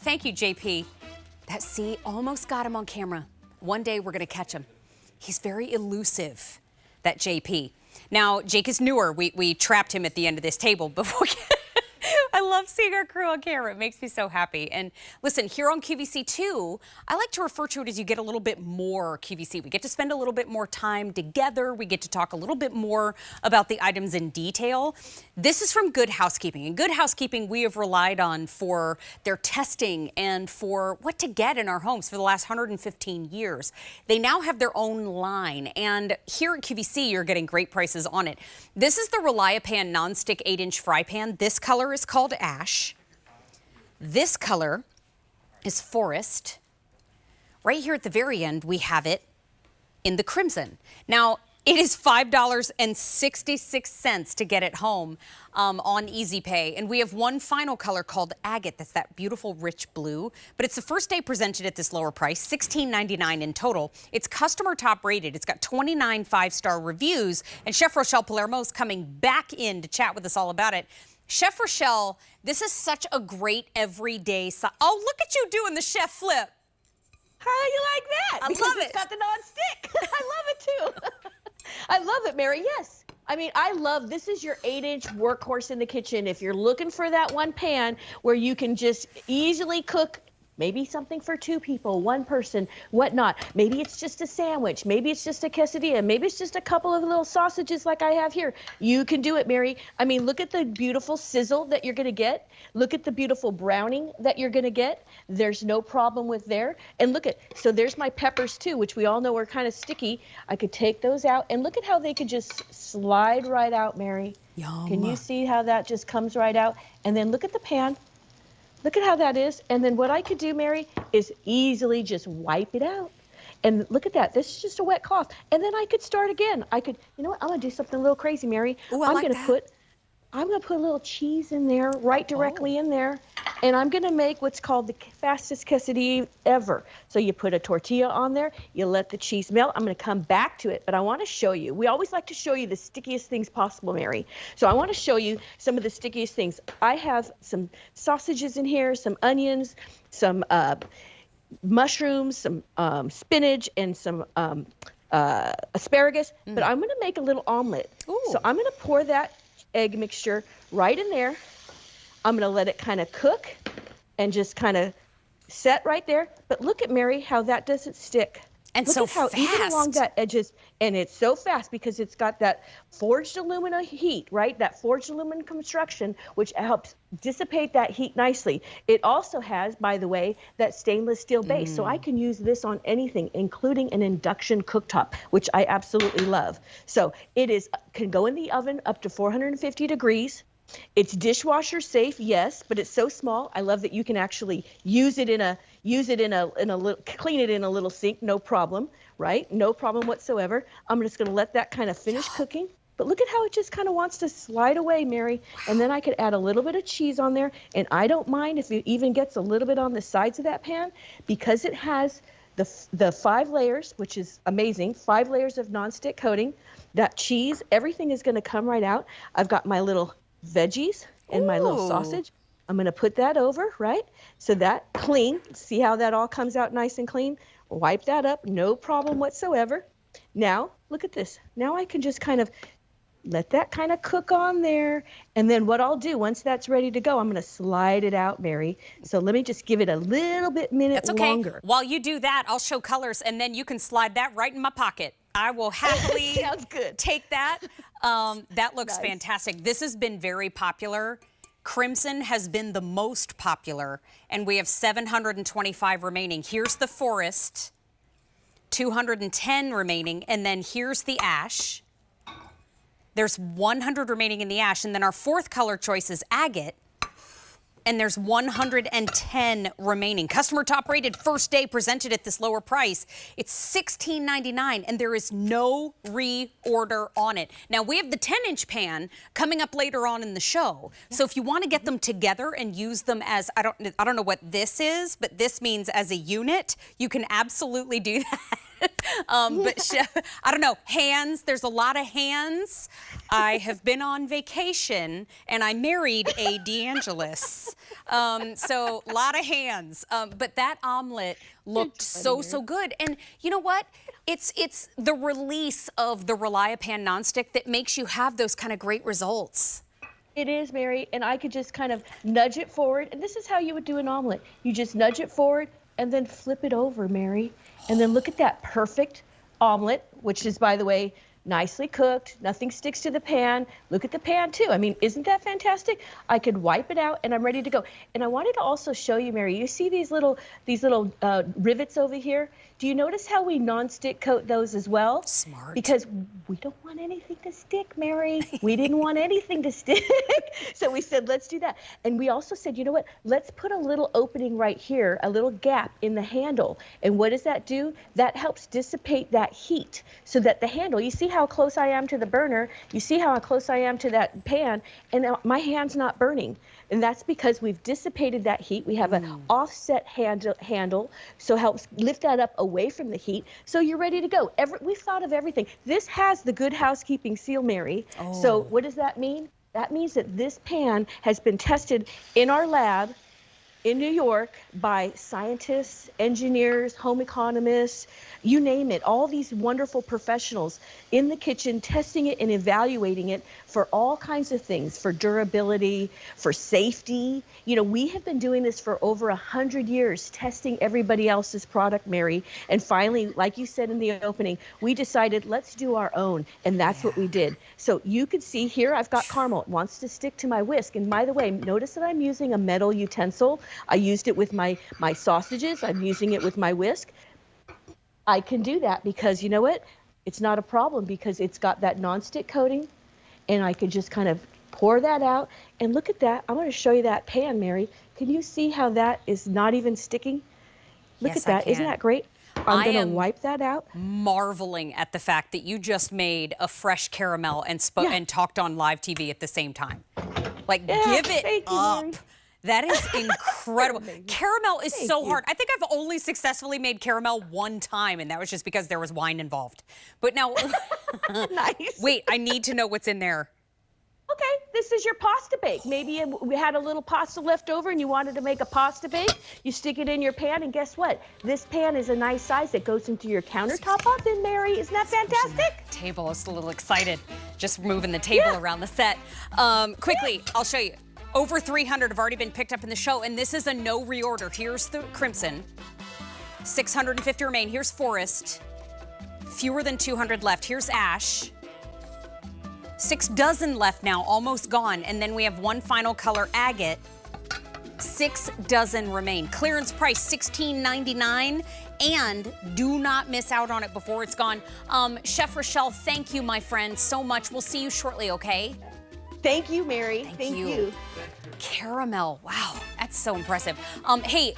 Thank you, JP. See, almost got him on camera. One day we're gonna catch him. He's very elusive, that JP. Now, Jake is newer. We trapped him at the end of this table before. I love seeing our crew on camera. It makes me so happy. And listen, here on QVC2, I like to refer to it as you get a little bit more QVC. We get to spend a little bit more time together. We get to talk a little bit more about the items in detail. This is from Good Housekeeping. And Good Housekeeping we have relied on for their testing and for what to get in our homes for the last 115 years. They now have their own line. And here at QVC, you're getting great prices on it. This is the Relia-Pan Nonstick 8-inch fry pan. This color is called Ash. This color is Forest. Right here at the very end, we have it in the crimson. Now, it is $5.66 to get it home on Easy Pay. And we have one final color called Agate. That's that beautiful rich blue. But it's the first day presented at this lower price, $16.99 in total. It's customer top rated. It's got 29 five-star reviews. And Chef Rochelle Palermo is coming back in to chat with us all about it. Chef Rochelle, this is such a great everyday Oh, look at you doing the chef flip. How you like that? I because love it's got the non-stick. I love it too. I love it, Mary. Yes. I mean, this is your 8-inch workhorse in the kitchen. If you're looking for that one pan where you can just easily cook maybe something for 2 people, 1 person, whatnot. Maybe it's just a sandwich. Maybe it's just a quesadilla. Maybe it's just a couple of little sausages like I have here. You can do it, Mary. I mean, look at the beautiful sizzle that you're going to get. Look at the beautiful browning that you're going to get. There's no problem with there. And look at, so there's my peppers too, which we all know are kind of sticky. I could take those out and look at how they could just slide right out, Mary. Yum. Can you see how that just comes right out? And then look at the pan. Look at how that is. And then what I could do, Mary, is easily just wipe it out. And look at that. This is just a wet cloth. And then I could start again. I could, you know what? I'm going to do something a little crazy, Mary. Ooh, I'm going to put a little cheese in there, right directly in there. And I'm going to make what's called the fastest quesadilla ever. So you put a tortilla on there, you let the cheese melt. I'm going to come back to it, but I want to show you. We always like to show you the stickiest things possible, Mary. So I want to show you some of the stickiest things. I have some sausages in here, some onions, some mushrooms, some spinach, and some asparagus. But I'm going to make a little omelet. Ooh. So I'm going to pour that egg mixture right in there. I'm going to let it kind of cook and just kind of set right there. But look at, Mary, how that doesn't stick. And look so at how fast. even along that edges, and it's so fast because it's got that forged aluminum heat, right? That forged aluminum construction, which helps dissipate that heat nicely. It also has, by the way, that stainless steel base. So I can use this on anything, including an induction cooktop, which I absolutely love. So it can go in the oven up to 450 degrees. It's dishwasher safe, yes, but it's so small. I love that you can actually use it in a little, clean it in a little sink, no problem, right? No problem whatsoever. I'm just going to let that kind of finish cooking. But look at how it just kind of wants to slide away, Mary. And then I could add a little bit of cheese on there, and I don't mind if it even gets a little bit on the sides of that pan because it has the 5 layers, which is amazing, 5 layers of nonstick coating. That cheese, everything is going to come right out. I've got my little veggies and my little sausage. I'm going to put that over, right? So that clean. See how that all comes out nice and clean? Wipe that up, no problem whatsoever. Now, look at this. Now I can just kind of let that kind of cook on there. And then what I'll do, once that's ready to go, I'm going to slide it out, Mary. So let me just give it a little bit minute longer. While you do that, I'll show colors, and then you can slide that right in my pocket. I will happily Sounds good. take that. That looks fantastic. This has been very popular. Crimson has been the most popular, and we have 725 remaining. Here's the Forest, 210 remaining, and then here's the Ash. There's 100 remaining in the Ash, and then our 4th color choice is Agate. And there's 110 remaining. Customer top rated, first day presented at this lower price. It's $16.99, and there is no reorder on it. Now, we have the 10-inch pan coming up later on in the show. So if you want to get them together and use them as, I don't know what this is, but this means as a unit, you can absolutely do that. But chef, I don't know, hands, there's a lot of hands. I have been on vacation and I married a DeAngelis. So a lot of hands. But that omelet looked so good. And you know what? It's the release of the Relia-Pan Nonstick that makes you have those kind of great results. It is, Mary, and I could just kind of nudge it forward, and this is how you would do an omelet. You just nudge it forward and then flip it over, Mary, and then look at that perfect omelet, which is, by the way, nicely cooked. Nothing sticks to the pan. Look at the pan, too. I mean, isn't that fantastic? I could wipe it out, and I'm ready to go. And I wanted to also show you, Mary, you see these little rivets over here? Do you notice how we non-stick coat those as well? Smart. Because we don't want anything to stick, Mary. We didn't want anything to stick. So we said, let's do that. And we also said, you know what? Let's put a little opening right here, a little gap in the handle. And what does that do? That helps dissipate that heat so that the handle, you see how close I am to the burner, you see how close I am to that pan, and now my hand's not burning. And that's because we've dissipated that heat. We have an offset handle, so helps lift that up away from the heat. So you're ready to go. We've thought of everything. This has the Good Housekeeping seal, Mary. Oh. So what does that mean? That means that this pan has been tested in our lab in New York by scientists, engineers, home economists, you name it, all these wonderful professionals in the kitchen testing it and evaluating it for all kinds of things, for durability, for safety. You know, we have been doing this for over 100 years, testing everybody else's product, Mary. And finally, like you said in the opening, we decided let's do our own. And that's what we did. So you can see here, I've got caramel. It wants to stick to my whisk. And by the way, notice that I'm using a metal utensil. I used it with my sausages. I'm using it with my whisk. I can do that because, you know what? It's not a problem because it's got that nonstick coating, and I can just kind of pour that out. And look at that. I'm going to show you that pan, Mary. Can you see how that is not even sticking? Look Yes, at that. Isn't that great? I'm going to wipe that out. Marveling at the fact that you just made a fresh caramel and talked on live TV at the same time. Like, give it up. Mary. That is incredible. Caramel is so hard. I think I've only successfully made caramel one time, and that was just because there was wine involved. But now, Nice. wait, I need to know what's in there. Okay, this is your pasta bake. Maybe we had a little pasta left over and you wanted to make a pasta bake. You stick it in your pan, and guess what? This pan is a nice size that goes into your countertop oven, Mary. Isn't that fantastic? Table, I was a little excited. Just moving the table around the set. Quickly, I'll show you. Over 300 have already been picked up in the show, and this is a no reorder. Here's the Crimson. 650 remain. Here's Forest. Fewer than 200 left. Here's Ash. 6 dozen left now, almost gone. And then we have one final color, Agate. 6 dozen remain. Clearance price, $16.99. And do not miss out on it before it's gone. Chef Rochelle, thank you, my friend, so much. We'll see you shortly, okay? Thank you, Mary. Thank you. Caramel, wow, that's so impressive. Hey,